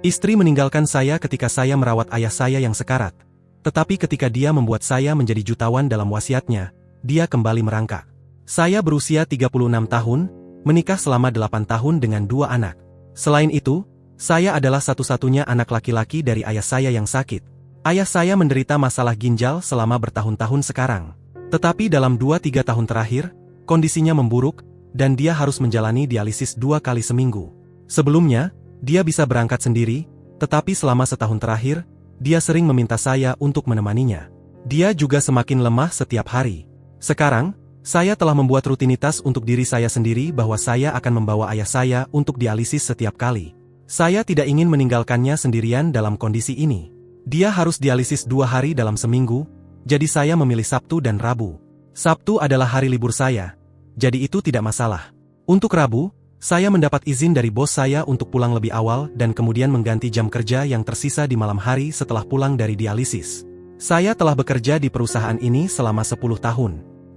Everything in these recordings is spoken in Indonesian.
Istri meninggalkan saya ketika saya merawat ayah saya yang sekarat. Tetapi ketika dia membuat saya menjadi jutawan dalam wasiatnya, dia kembali merangkak. Saya berusia 36 tahun, menikah selama 8 tahun dengan 2 anak. Selain itu, saya adalah satu-satunya anak laki-laki dari ayah saya yang sakit. Ayah saya menderita masalah ginjal selama bertahun-tahun sekarang. Tetapi dalam 2-3 tahun terakhir, kondisinya memburuk, dan dia harus menjalani dialisis 2 kali seminggu. Sebelumnya, dia bisa berangkat sendiri, tetapi selama setahun terakhir, dia sering meminta saya untuk menemaninya. Dia juga semakin lemah setiap hari. Sekarang, saya telah membuat rutinitas untuk diri saya sendiri bahwa saya akan membawa ayah saya untuk dialisis setiap kali. Saya tidak ingin meninggalkannya sendirian dalam kondisi ini. Dia harus dialisis 2 hari dalam seminggu, jadi saya memilih Sabtu dan Rabu. Sabtu adalah hari libur saya, jadi itu tidak masalah. Untuk Rabu, saya mendapat izin dari bos saya untuk pulang lebih awal dan kemudian mengganti jam kerja yang tersisa di malam hari setelah pulang dari dialisis. Saya telah bekerja di perusahaan ini selama 10 tahun.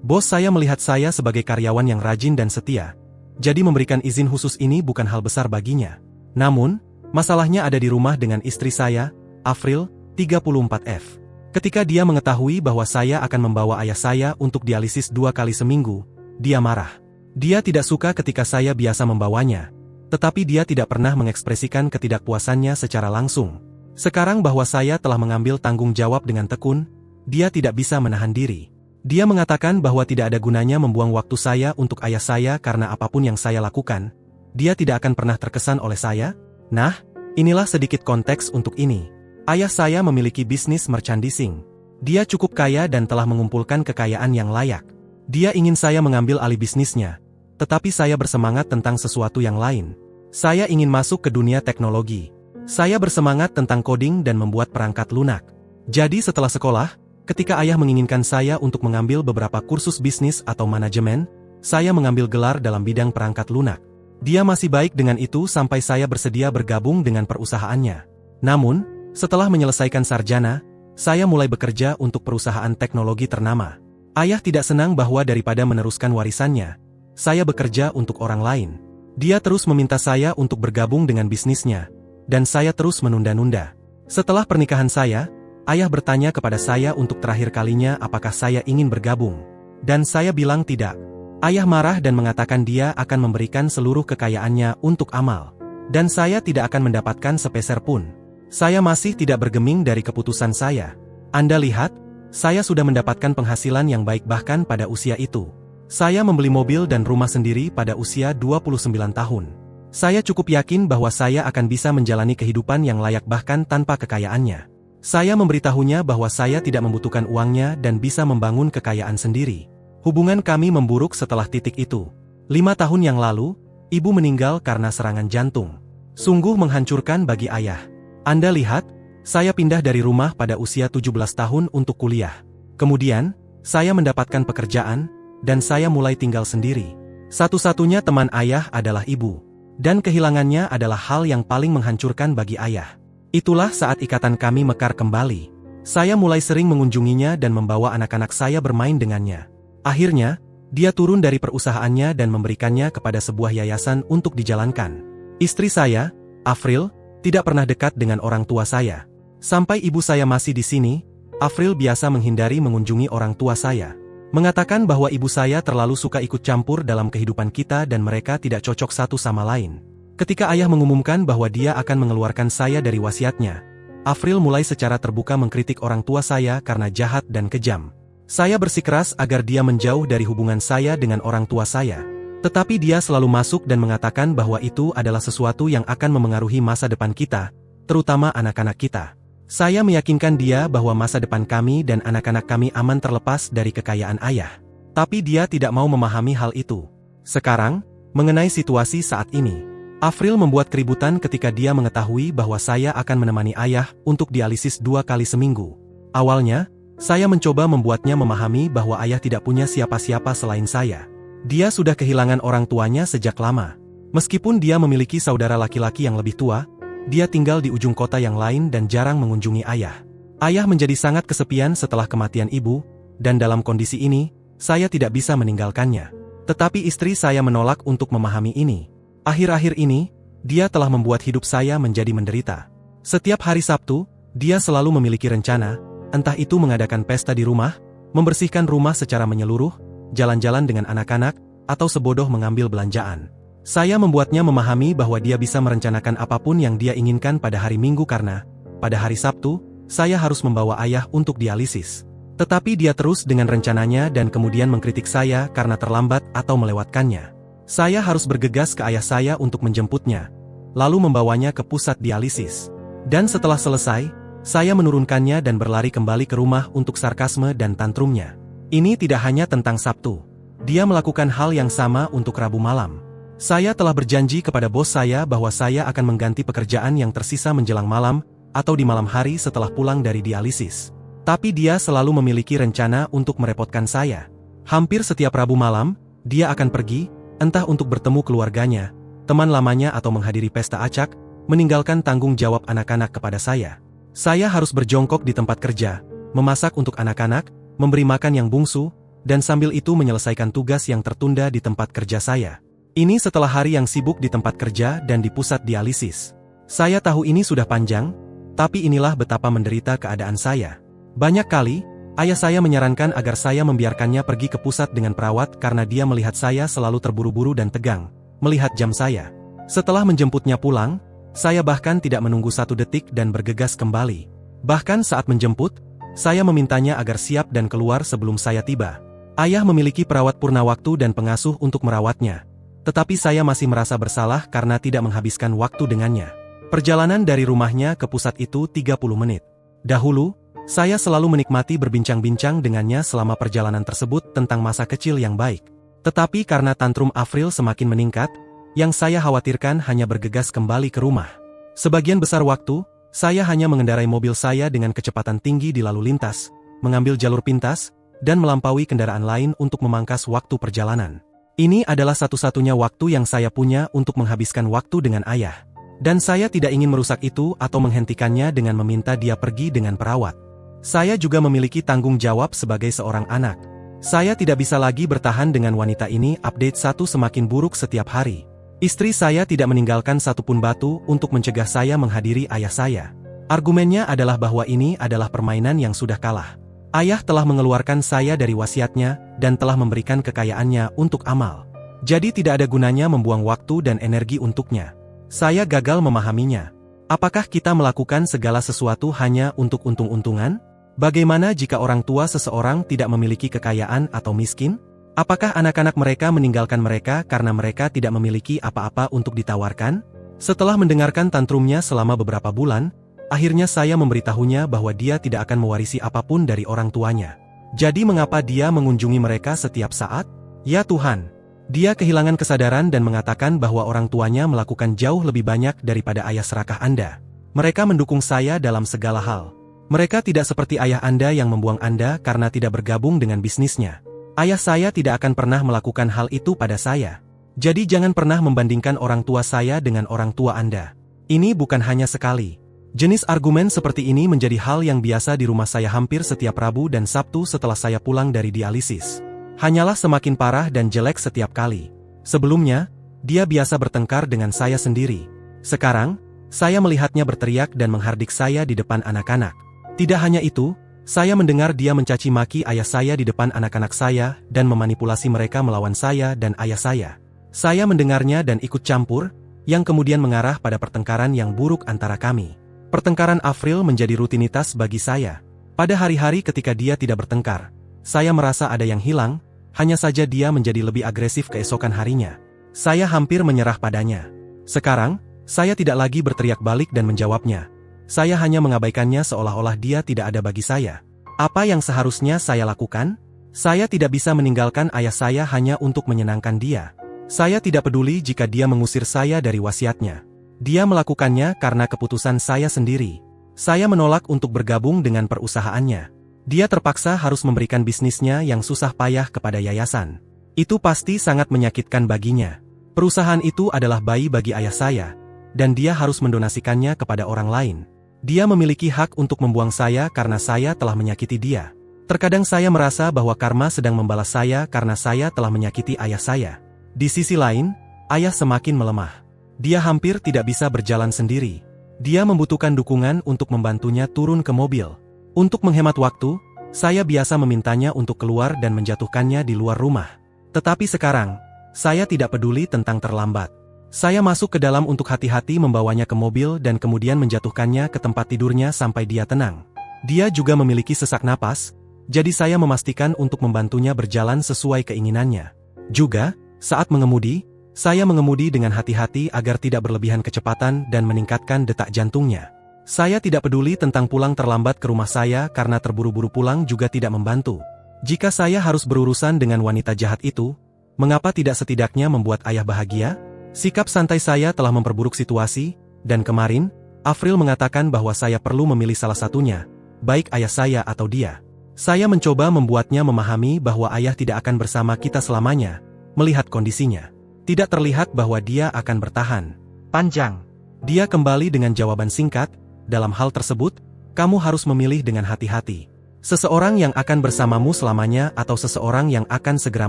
Bos saya melihat saya sebagai karyawan yang rajin dan setia, jadi memberikan izin khusus ini bukan hal besar baginya. Namun, masalahnya ada di rumah dengan istri saya, Afril, 34F. Ketika dia mengetahui bahwa saya akan membawa ayah saya untuk dialisis 2 kali seminggu, dia marah. Dia tidak suka ketika saya biasa membawanya, tetapi dia tidak pernah mengekspresikan ketidakpuasannya secara langsung. Sekarang bahwa saya telah mengambil tanggung jawab dengan tekun, dia tidak bisa menahan diri. Dia mengatakan bahwa tidak ada gunanya membuang waktu saya untuk ayah saya karena apapun yang saya lakukan, dia tidak akan pernah terkesan oleh saya. Nah, inilah sedikit konteks untuk ini. Ayah saya memiliki bisnis merchandising. Dia cukup kaya dan telah mengumpulkan kekayaan yang layak. Dia ingin saya mengambil alih bisnisnya. Tetapi saya bersemangat tentang sesuatu yang lain. Saya ingin masuk ke dunia teknologi. Saya bersemangat tentang coding dan membuat perangkat lunak. Jadi setelah sekolah, ketika ayah menginginkan saya untuk mengambil beberapa kursus bisnis atau manajemen, saya mengambil gelar dalam bidang perangkat lunak. Dia masih baik dengan itu sampai saya bersedia bergabung dengan perusahaannya. Namun, setelah menyelesaikan sarjana, saya mulai bekerja untuk perusahaan teknologi ternama. Ayah tidak senang bahwa daripada meneruskan warisannya, saya bekerja untuk orang lain. Dia terus meminta saya untuk bergabung dengan bisnisnya, dan saya terus menunda-nunda. Setelah pernikahan saya, ayah bertanya kepada saya untuk terakhir kalinya apakah saya ingin bergabung. Dan saya bilang tidak. Ayah marah dan mengatakan dia akan memberikan seluruh kekayaannya untuk amal. Dan saya tidak akan mendapatkan sepeser pun. Saya masih tidak bergeming dari keputusan saya. Anda lihat, saya sudah mendapatkan penghasilan yang baik bahkan pada usia itu. Saya membeli mobil dan rumah sendiri pada usia 29 tahun. Saya cukup yakin bahwa saya akan bisa menjalani kehidupan yang layak bahkan tanpa kekayaannya. Saya memberitahunya bahwa saya tidak membutuhkan uangnya dan bisa membangun kekayaan sendiri. Hubungan kami memburuk setelah titik itu. 5 tahun yang lalu, ibu meninggal karena serangan jantung. Sungguh menghancurkan bagi ayah. Anda lihat, saya pindah dari rumah pada usia 17 tahun untuk kuliah. Kemudian, saya mendapatkan pekerjaan, dan saya mulai tinggal sendiri. Satu-satunya teman ayah adalah ibu. Dan kehilangannya adalah hal yang paling menghancurkan bagi ayah. Itulah saat ikatan kami mekar kembali. Saya mulai sering mengunjunginya dan membawa anak-anak saya bermain dengannya. Akhirnya, dia turun dari perusahaannya dan memberikannya kepada sebuah yayasan untuk dijalankan. Istri saya, Afril, tidak pernah dekat dengan orang tua saya. Sampai ibu saya masih di sini, Afril biasa menghindari mengunjungi orang tua saya. Mengatakan bahwa ibu saya terlalu suka ikut campur dalam kehidupan kita dan mereka tidak cocok satu sama lain. Ketika ayah mengumumkan bahwa dia akan mengeluarkan saya dari wasiatnya, Afril mulai secara terbuka mengkritik orang tua saya karena jahat dan kejam. Saya bersikeras agar dia menjauh dari hubungan saya dengan orang tua saya. Tetapi dia selalu masuk dan mengatakan bahwa itu adalah sesuatu yang akan memengaruhi masa depan kita, terutama anak-anak kita. Saya meyakinkan dia bahwa masa depan kami dan anak-anak kami aman terlepas dari kekayaan ayah. Tapi dia tidak mau memahami hal itu. Sekarang, mengenai situasi saat ini, Afril membuat keributan ketika dia mengetahui bahwa saya akan menemani ayah untuk dialisis 2 kali seminggu. Awalnya, saya mencoba membuatnya memahami bahwa ayah tidak punya siapa-siapa selain saya. Dia sudah kehilangan orang tuanya sejak lama. Meskipun dia memiliki saudara laki-laki yang lebih tua, dia tinggal di ujung kota yang lain dan jarang mengunjungi ayah. Ayah menjadi sangat kesepian setelah kematian ibu, dan dalam kondisi ini, saya tidak bisa meninggalkannya. Tetapi istri saya menolak untuk memahami ini. Akhir-akhir ini, dia telah membuat hidup saya menjadi menderita. Setiap hari Sabtu, dia selalu memiliki rencana, entah itu mengadakan pesta di rumah, membersihkan rumah secara menyeluruh, jalan-jalan dengan anak-anak, atau sebodoh mengambil belanjaan. Saya membuatnya memahami bahwa dia bisa merencanakan apapun yang dia inginkan pada hari Minggu karena, pada hari Sabtu, saya harus membawa ayah untuk dialisis. Tetapi dia terus dengan rencananya dan kemudian mengkritik saya karena terlambat atau melewatkannya. Saya harus bergegas ke ayah saya untuk menjemputnya, lalu membawanya ke pusat dialisis. Dan setelah selesai, saya menurunkannya dan berlari kembali ke rumah untuk sarkasme dan tantrumnya. Ini tidak hanya tentang Sabtu. Dia melakukan hal yang sama untuk Rabu malam. Saya telah berjanji kepada bos saya bahwa saya akan mengganti pekerjaan yang tersisa menjelang malam, atau di malam hari setelah pulang dari dialisis. Tapi dia selalu memiliki rencana untuk merepotkan saya. Hampir setiap Rabu malam, dia akan pergi, entah untuk bertemu keluarganya, teman lamanya atau menghadiri pesta acak, meninggalkan tanggung jawab anak-anak kepada saya. Saya harus berjongkok di tempat kerja, memasak untuk anak-anak, memberi makan yang bungsu, dan sambil itu menyelesaikan tugas yang tertunda di tempat kerja saya. Ini setelah hari yang sibuk di tempat kerja dan di pusat dialisis. Saya tahu ini sudah panjang, tapi inilah betapa menderita keadaan saya. Banyak kali, ayah saya menyarankan agar saya membiarkannya pergi ke pusat dengan perawat karena dia melihat saya selalu terburu-buru dan tegang, melihat jam saya. Setelah menjemputnya pulang, saya bahkan tidak menunggu 1 detik dan bergegas kembali. Bahkan saat menjemput, saya memintanya agar siap dan keluar sebelum saya tiba. Ayah memiliki perawat purnawaktu dan pengasuh untuk merawatnya. Tetapi saya masih merasa bersalah karena tidak menghabiskan waktu dengannya. Perjalanan dari rumahnya ke pusat itu 30 menit. Dahulu, saya selalu menikmati berbincang-bincang dengannya selama perjalanan tersebut tentang masa kecil yang baik. Tetapi karena tantrum Afril semakin meningkat, yang saya khawatirkan hanya bergegas kembali ke rumah. Sebagian besar waktu, saya hanya mengendarai mobil saya dengan kecepatan tinggi di lalu lintas, mengambil jalur pintas, dan melampaui kendaraan lain untuk memangkas waktu perjalanan. Ini adalah satu-satunya waktu yang saya punya untuk menghabiskan waktu dengan ayah. Dan saya tidak ingin merusak itu atau menghentikannya dengan meminta dia pergi dengan perawat. Saya juga memiliki tanggung jawab sebagai seorang anak. Saya tidak bisa lagi bertahan dengan wanita ini. Update 1 semakin buruk setiap hari. Istri saya tidak meninggalkan satupun batu untuk mencegah saya menghadiri ayah saya. Argumennya adalah bahwa ini adalah permainan yang sudah kalah. Ayah telah mengeluarkan saya dari wasiatnya dan telah memberikan kekayaannya untuk amal. Jadi tidak ada gunanya membuang waktu dan energi untuknya. Saya gagal memahaminya. Apakah kita melakukan segala sesuatu hanya untuk untung-untungan? Bagaimana jika orang tua seseorang tidak memiliki kekayaan atau miskin? Apakah anak-anak mereka meninggalkan mereka karena mereka tidak memiliki apa-apa untuk ditawarkan? Setelah mendengarkan tantrumnya selama beberapa bulan, akhirnya saya memberitahunya bahwa dia tidak akan mewarisi apapun dari orang tuanya. Jadi mengapa dia mengunjungi mereka setiap saat? Ya Tuhan! Dia kehilangan kesadaran dan mengatakan bahwa orang tuanya melakukan jauh lebih banyak daripada ayah serakah Anda. Mereka mendukung saya dalam segala hal. Mereka tidak seperti ayah Anda yang membuang Anda karena tidak bergabung dengan bisnisnya. Ayah saya tidak akan pernah melakukan hal itu pada saya. Jadi jangan pernah membandingkan orang tua saya dengan orang tua Anda. Ini bukan hanya sekali. Jenis argumen seperti ini menjadi hal yang biasa di rumah saya hampir setiap Rabu dan Sabtu setelah saya pulang dari dialisis. Hanyalah semakin parah dan jelek setiap kali. Sebelumnya, dia biasa bertengkar dengan saya sendiri. Sekarang, saya melihatnya berteriak dan menghardik saya di depan anak-anak. Tidak hanya itu, saya mendengar dia mencaci maki ayah saya di depan anak-anak saya dan memanipulasi mereka melawan saya dan ayah saya. Saya mendengarnya dan ikut campur, yang kemudian mengarah pada pertengkaran yang buruk antara kami. Pertengkaran Afril menjadi rutinitas bagi saya. Pada hari-hari ketika dia tidak bertengkar, saya merasa ada yang hilang, hanya saja dia menjadi lebih agresif keesokan harinya. Saya hampir menyerah padanya. Sekarang, saya tidak lagi berteriak balik dan menjawabnya. Saya hanya mengabaikannya seolah-olah dia tidak ada bagi saya. Apa yang seharusnya saya lakukan? Saya tidak bisa meninggalkan ayah saya hanya untuk menyenangkan dia. Saya tidak peduli jika dia mengusir saya dari wasiatnya. Dia melakukannya karena keputusan saya sendiri. Saya menolak untuk bergabung dengan perusahaannya. Dia terpaksa harus memberikan bisnisnya yang susah payah kepada yayasan. Itu pasti sangat menyakitkan baginya. Perusahaan itu adalah bayi bagi ayah saya, dan dia harus mendonasikannya kepada orang lain. Dia memiliki hak untuk membuang saya karena saya telah menyakiti dia. Terkadang saya merasa bahwa karma sedang membalas saya karena saya telah menyakiti ayah saya. Di sisi lain, ayah semakin melemah. Dia hampir tidak bisa berjalan sendiri. Dia membutuhkan dukungan untuk membantunya turun ke mobil. Untuk menghemat waktu, saya biasa memintanya untuk keluar dan menjatuhkannya di luar rumah. Tetapi sekarang, saya tidak peduli tentang terlambat. Saya masuk ke dalam untuk hati-hati membawanya ke mobil dan kemudian menjatuhkannya ke tempat tidurnya sampai dia tenang. Dia juga memiliki sesak napas, jadi saya memastikan untuk membantunya berjalan sesuai keinginannya. Juga, saat mengemudi, saya mengemudi dengan hati-hati agar tidak berlebihan kecepatan dan meningkatkan detak jantungnya. Saya tidak peduli tentang pulang terlambat ke rumah saya karena terburu-buru pulang juga tidak membantu. Jika saya harus berurusan dengan wanita jahat itu, mengapa tidak setidaknya membuat ayah bahagia? Sikap santai saya telah memperburuk situasi, dan kemarin, Afril mengatakan bahwa saya perlu memilih salah satunya, baik ayah saya atau dia. Saya mencoba membuatnya memahami bahwa ayah tidak akan bersama kita selamanya, melihat kondisinya. Tidak terlihat bahwa dia akan bertahan panjang. Dia kembali dengan jawaban singkat, dalam hal tersebut, kamu harus memilih dengan hati-hati. Seseorang yang akan bersamamu selamanya atau seseorang yang akan segera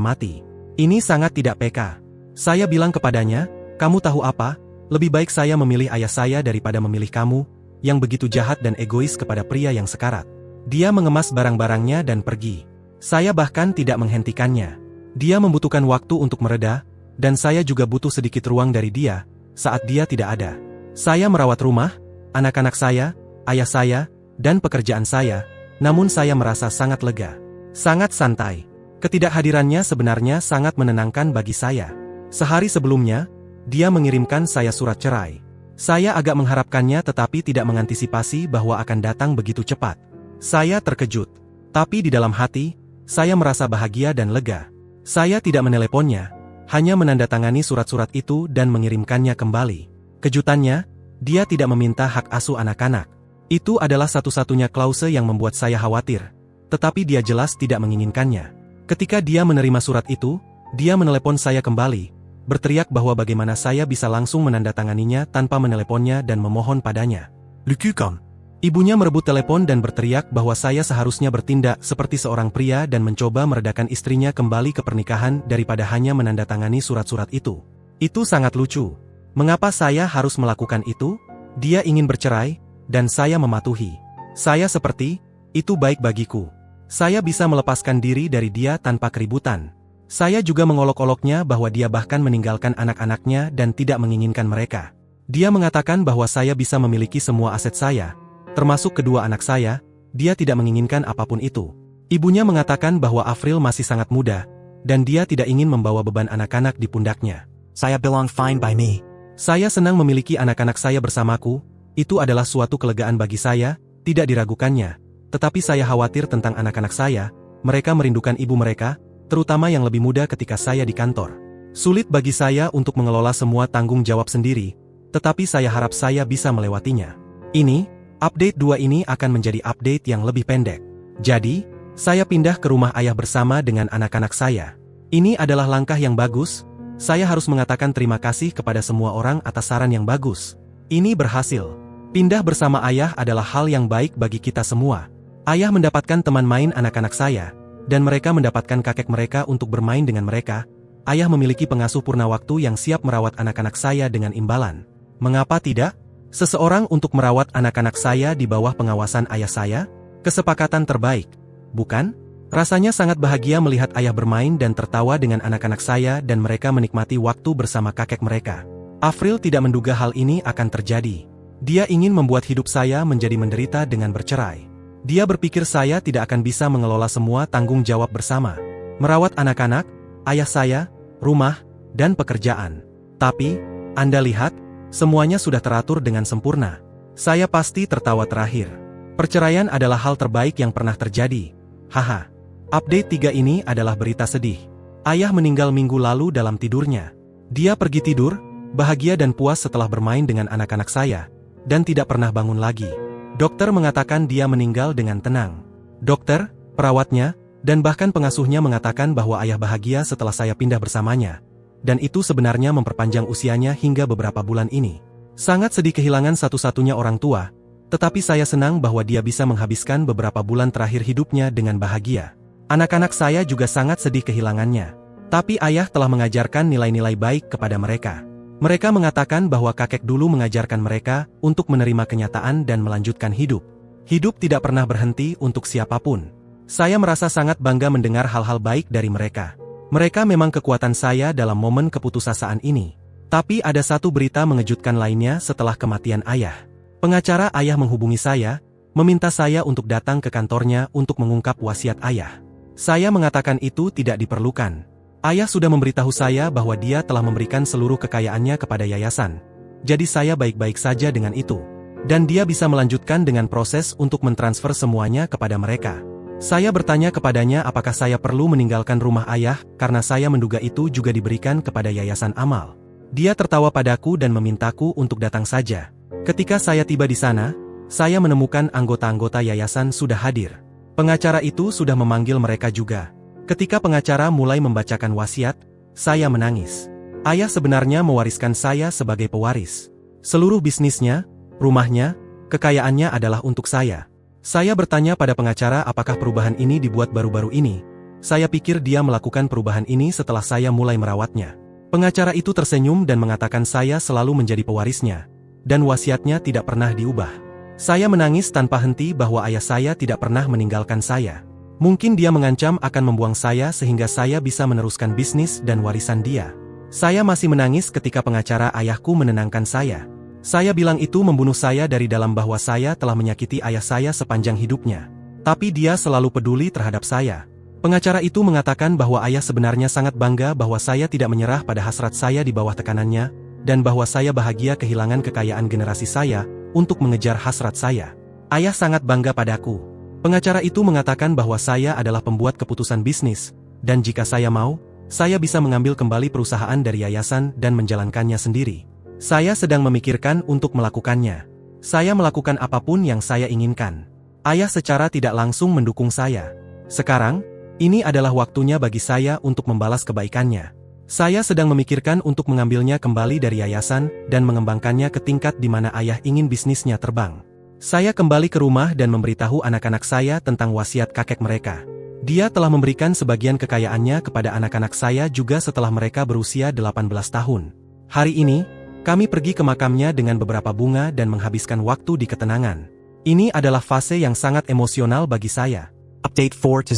mati. Ini sangat tidak peka. Saya bilang kepadanya, kamu tahu apa, lebih baik saya memilih ayah saya daripada memilih kamu, yang begitu jahat dan egois kepada pria yang sekarat. Dia mengemas barang-barangnya dan pergi. Saya bahkan tidak menghentikannya. Dia membutuhkan waktu untuk mereda, dan saya juga butuh sedikit ruang dari dia, saat dia tidak ada. Saya merawat rumah, anak-anak saya, ayah saya, dan pekerjaan saya, namun saya merasa sangat lega. Sangat santai. Ketidakhadirannya sebenarnya sangat menenangkan bagi saya. Sehari sebelumnya, dia mengirimkan saya surat cerai. Saya agak mengharapkannya tetapi tidak mengantisipasi bahwa akan datang begitu cepat. Saya terkejut. Tapi di dalam hati, saya merasa bahagia dan lega. Saya tidak meneleponnya, hanya menandatangani surat-surat itu dan mengirimkannya kembali. Kejutannya, dia tidak meminta hak asuh anak-anak. Itu adalah satu-satunya klause yang membuat saya khawatir, tetapi dia jelas tidak menginginkannya. Ketika dia menerima surat itu, dia menelepon saya kembali, berteriak bahwa bagaimana saya bisa langsung menandatanganinya tanpa meneleponnya dan memohon padanya. Lukukan. Ibunya merebut telepon dan berteriak bahwa saya seharusnya bertindak seperti seorang pria dan mencoba meredakan istrinya kembali ke pernikahan daripada hanya menandatangani surat-surat itu. Itu sangat lucu. Mengapa saya harus melakukan itu? Dia ingin bercerai, dan saya mematuhi. Saya seperti, itu baik bagiku. Saya bisa melepaskan diri dari dia tanpa keributan. Saya juga mengolok-oloknya bahwa dia bahkan meninggalkan anak-anaknya dan tidak menginginkan mereka. Dia mengatakan bahwa saya bisa memiliki semua aset saya, termasuk kedua anak saya, dia tidak menginginkan apapun itu. Ibunya mengatakan bahwa Afril masih sangat muda, dan dia tidak ingin membawa beban anak-anak di pundaknya. Saya bilang fine by me. Saya senang memiliki anak-anak saya bersamaku, itu adalah suatu kelegaan bagi saya, tidak diragukannya. Tetapi saya khawatir tentang anak-anak saya, mereka merindukan ibu mereka, terutama yang lebih muda ketika saya di kantor. Sulit bagi saya untuk mengelola semua tanggung jawab sendiri, tetapi saya harap saya bisa melewatinya. Ini, update 2 ini akan menjadi update yang lebih pendek. Jadi, saya pindah ke rumah ayah bersama dengan anak-anak saya. Ini adalah langkah yang bagus, saya harus mengatakan terima kasih kepada semua orang atas saran yang bagus. Ini berhasil. Pindah bersama ayah adalah hal yang baik bagi kita semua. Ayah mendapatkan teman main anak-anak saya, dan mereka mendapatkan kakek mereka untuk bermain dengan mereka. Ayah memiliki pengasuh purna waktu yang siap merawat anak-anak saya dengan imbalan. Mengapa tidak? Seseorang untuk merawat anak-anak saya di bawah pengawasan ayah saya? Kesepakatan terbaik, bukan? Rasanya sangat bahagia melihat ayah bermain dan tertawa dengan anak-anak saya dan mereka menikmati waktu bersama kakek mereka. Afril tidak menduga hal ini akan terjadi. Dia ingin membuat hidup saya menjadi menderita dengan bercerai. Dia berpikir saya tidak akan bisa mengelola semua tanggung jawab bersama. Merawat anak-anak, ayah saya, rumah, dan pekerjaan. Tapi, Anda lihat, semuanya sudah teratur dengan sempurna. Saya pasti tertawa terakhir. Perceraian adalah hal terbaik yang pernah terjadi. Haha. Update 3 ini adalah berita sedih. Ayah meninggal minggu lalu dalam tidurnya. Dia pergi tidur, bahagia dan puas setelah bermain dengan anak-anak saya, dan tidak pernah bangun lagi. Dokter mengatakan dia meninggal dengan tenang. Dokter, perawatnya, dan bahkan pengasuhnya mengatakan bahwa ayah bahagia setelah saya pindah bersamanya. Dan itu sebenarnya memperpanjang usianya hingga beberapa bulan ini. Sangat sedih kehilangan satu-satunya orang tua, tetapi saya senang bahwa dia bisa menghabiskan beberapa bulan terakhir hidupnya dengan bahagia. Anak-anak saya juga sangat sedih kehilangannya. Tapi ayah telah mengajarkan nilai-nilai baik kepada mereka. Mereka mengatakan bahwa kakek dulu mengajarkan mereka untuk menerima kenyataan dan melanjutkan hidup. Hidup tidak pernah berhenti untuk siapapun. Saya merasa sangat bangga mendengar hal-hal baik dari mereka. Mereka memang kekuatan saya dalam momen keputusasaan ini. Tapi ada satu berita mengejutkan lainnya setelah kematian ayah. Pengacara ayah menghubungi saya, meminta saya untuk datang ke kantornya untuk mengungkap wasiat ayah. Saya mengatakan itu tidak diperlukan. Ayah sudah memberitahu saya bahwa dia telah memberikan seluruh kekayaannya kepada yayasan. Jadi saya baik-baik saja dengan itu. Dan dia bisa melanjutkan dengan proses untuk mentransfer semuanya kepada mereka. Saya bertanya kepadanya apakah saya perlu meninggalkan rumah ayah, karena saya menduga itu juga diberikan kepada yayasan amal. Dia tertawa padaku dan memintaku untuk datang saja. Ketika saya tiba di sana, saya menemukan anggota-anggota yayasan sudah hadir. Pengacara itu sudah memanggil mereka juga. Ketika pengacara mulai membacakan wasiat, saya menangis. Ayah sebenarnya mewariskan saya sebagai pewaris. Seluruh bisnisnya, rumahnya, kekayaannya adalah untuk saya. Saya bertanya pada pengacara apakah perubahan ini dibuat baru-baru ini. Saya pikir dia melakukan perubahan ini setelah saya mulai merawatnya. Pengacara itu tersenyum dan mengatakan saya selalu menjadi pewarisnya. Dan wasiatnya tidak pernah diubah. Saya menangis tanpa henti bahwa ayah saya tidak pernah meninggalkan saya. Mungkin dia mengancam akan membuang saya sehingga saya bisa meneruskan bisnis dan warisan dia. Saya masih menangis ketika pengacara ayahku menenangkan saya. Saya bilang itu membunuh saya dari dalam bahwa saya telah menyakiti ayah saya sepanjang hidupnya. Tapi dia selalu peduli terhadap saya. Pengacara itu mengatakan bahwa ayah sebenarnya sangat bangga bahwa saya tidak menyerah pada hasrat saya di bawah tekanannya, dan bahwa saya bahagia kehilangan kekayaan generasi saya untuk mengejar hasrat saya. Ayah sangat bangga padaku. Pengacara itu mengatakan bahwa saya adalah pembuat keputusan bisnis, dan jika saya mau, saya bisa mengambil kembali perusahaan dari yayasan dan menjalankannya sendiri. Saya sedang memikirkan untuk melakukannya. Saya melakukan apapun yang saya inginkan. Ayah secara tidak langsung mendukung saya. Sekarang, ini adalah waktunya bagi saya untuk membalas kebaikannya. Saya sedang memikirkan untuk mengambilnya kembali dari yayasan dan mengembangkannya ke tingkat di mana ayah ingin bisnisnya terbang. Saya kembali ke rumah dan memberitahu anak-anak saya tentang wasiat kakek mereka. Dia telah memberikan sebagian kekayaannya kepada anak-anak saya juga setelah mereka berusia 18 tahun. Hari ini, kami pergi ke makamnya dengan beberapa bunga dan menghabiskan waktu di ketenangan. Ini adalah fase yang sangat emosional bagi saya. Update 4.0.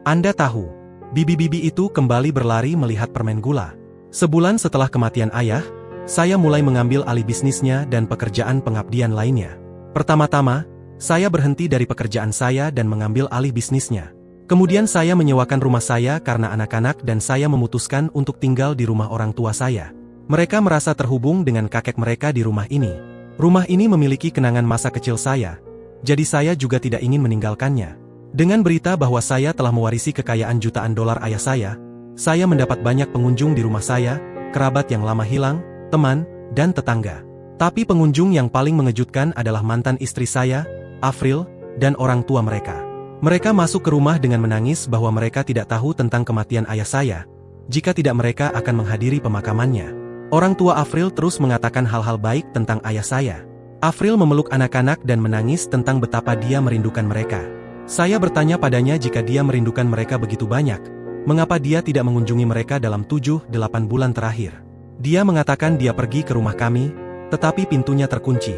Anda tahu, bibi-bibi itu kembali berlari melihat permen gula. Sebulan setelah kematian ayah, saya mulai mengambil alih bisnisnya dan pekerjaan pengabdian lainnya. Pertama-tama, saya berhenti dari pekerjaan saya dan mengambil alih bisnisnya. Kemudian saya menyewakan rumah saya karena anak-anak dan saya memutuskan untuk tinggal di rumah orang tua saya. Mereka merasa terhubung dengan kakek mereka di rumah ini. Rumah ini memiliki kenangan masa kecil saya, jadi saya juga tidak ingin meninggalkannya. Dengan berita bahwa saya telah mewarisi kekayaan jutaan dolar ayah saya mendapat banyak pengunjung di rumah saya, kerabat yang lama hilang, teman, dan tetangga. Tapi pengunjung yang paling mengejutkan adalah mantan istri saya, Afril, dan orang tua mereka. Mereka masuk ke rumah dengan menangis bahwa mereka tidak tahu tentang kematian ayah saya. Jika tidak mereka akan menghadiri pemakamannya. Orang tua Afril terus mengatakan hal-hal baik tentang ayah saya. Afril memeluk anak-anak dan menangis tentang betapa dia merindukan mereka. Saya bertanya padanya jika dia merindukan mereka begitu banyak, mengapa dia tidak mengunjungi mereka dalam 7-8 bulan terakhir. Dia mengatakan dia pergi ke rumah kami, tetapi pintunya terkunci.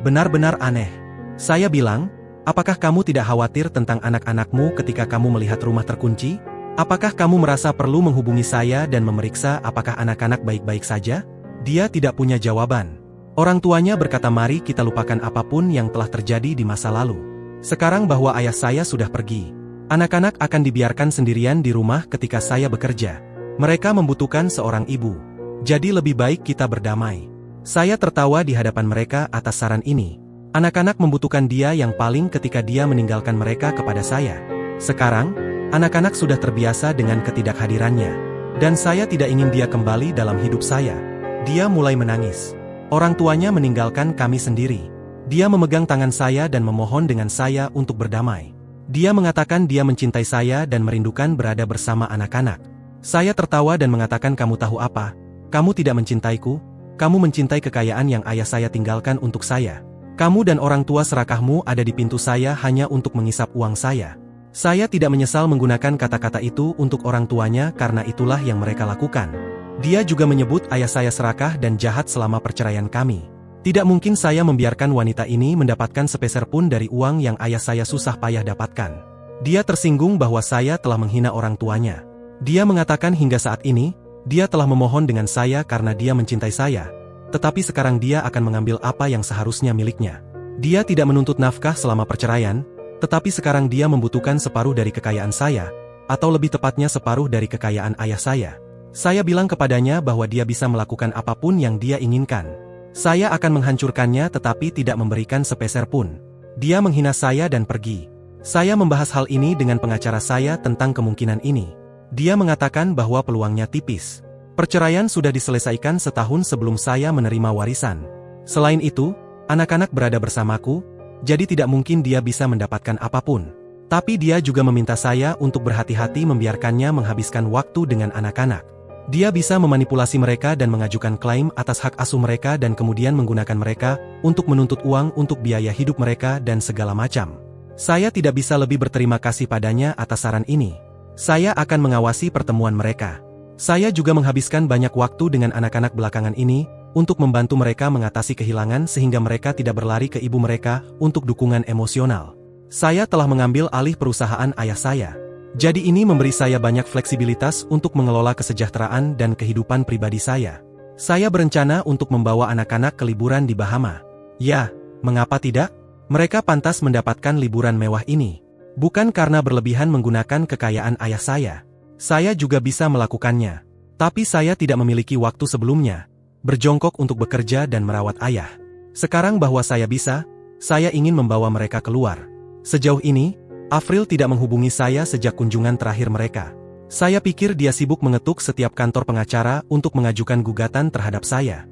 Benar-benar aneh. Saya bilang, apakah kamu tidak khawatir tentang anak-anakmu ketika kamu melihat rumah terkunci? Apakah kamu merasa perlu menghubungi saya dan memeriksa apakah anak-anak baik-baik saja? Dia tidak punya jawaban. Orang tuanya berkata mari kita lupakan apapun yang telah terjadi di masa lalu. Sekarang bahwa ayah saya sudah pergi. Anak-anak akan dibiarkan sendirian di rumah ketika saya bekerja. Mereka membutuhkan seorang ibu. Jadi lebih baik kita berdamai. Saya tertawa di hadapan mereka atas saran ini. Anak-anak membutuhkan dia yang paling ketika dia meninggalkan mereka kepada saya. Sekarang, anak-anak sudah terbiasa dengan ketidakhadirannya. Dan saya tidak ingin dia kembali dalam hidup saya. Dia mulai menangis. Orang tuanya meninggalkan kami sendiri. Dia memegang tangan saya dan memohon dengan saya untuk berdamai. Dia mengatakan dia mencintai saya dan merindukan berada bersama anak-anak. Saya tertawa dan mengatakan kamu tahu apa? Kamu tidak mencintaiku, kamu mencintai kekayaan yang ayah saya tinggalkan untuk saya. Kamu dan orang tua serakahmu ada di pintu saya hanya untuk mengisap uang saya. Saya tidak menyesal menggunakan kata-kata itu untuk orang tuanya karena itulah yang mereka lakukan. Dia juga menyebut ayah saya serakah dan jahat selama perceraian kami. Tidak mungkin saya membiarkan wanita ini mendapatkan sepeser pun dari uang yang ayah saya susah payah dapatkan. Dia tersinggung bahwa saya telah menghina orang tuanya. Dia mengatakan hingga saat ini, dia telah memohon dengan saya karena dia mencintai saya. Tetapi sekarang dia akan mengambil apa yang seharusnya miliknya. Dia tidak menuntut nafkah selama perceraian, tetapi sekarang dia membutuhkan separuh dari kekayaan saya, atau lebih tepatnya separuh dari kekayaan ayah saya. Saya bilang kepadanya bahwa dia bisa melakukan apapun yang dia inginkan. Saya akan menghancurkannya tetapi tidak memberikan sepeser pun. Dia menghina saya dan pergi. Saya membahas hal ini dengan pengacara saya tentang kemungkinan ini. Dia mengatakan bahwa peluangnya tipis. Perceraian sudah diselesaikan setahun sebelum saya menerima warisan. Selain itu, anak-anak berada bersamaku, jadi tidak mungkin dia bisa mendapatkan apapun. Tapi dia juga meminta saya untuk berhati-hati membiarkannya menghabiskan waktu dengan anak-anak. Dia bisa memanipulasi mereka dan mengajukan klaim atas hak asuh mereka dan kemudian menggunakan mereka untuk menuntut uang untuk biaya hidup mereka dan segala macam. Saya tidak bisa lebih berterima kasih padanya atas saran ini. Saya akan mengawasi pertemuan mereka. Saya juga menghabiskan banyak waktu dengan anak-anak belakangan ini untuk membantu mereka mengatasi kehilangan sehingga mereka tidak berlari ke ibu mereka untuk dukungan emosional. Saya telah mengambil alih perusahaan ayah saya. Jadi ini memberi saya banyak fleksibilitas untuk mengelola kesejahteraan dan kehidupan pribadi saya. Saya berencana untuk membawa anak-anak ke liburan di Bahama. Ya, mengapa tidak? Mereka pantas mendapatkan liburan mewah ini. Bukan karena berlebihan menggunakan kekayaan ayah saya. Saya juga bisa melakukannya. Tapi saya tidak memiliki waktu sebelumnya, berjongkok untuk bekerja dan merawat ayah. Sekarang bahwa saya bisa, saya ingin membawa mereka keluar. Sejauh ini, Afril tidak menghubungi saya sejak kunjungan terakhir mereka. Saya pikir dia sibuk mengetuk setiap kantor pengacara untuk mengajukan gugatan terhadap saya.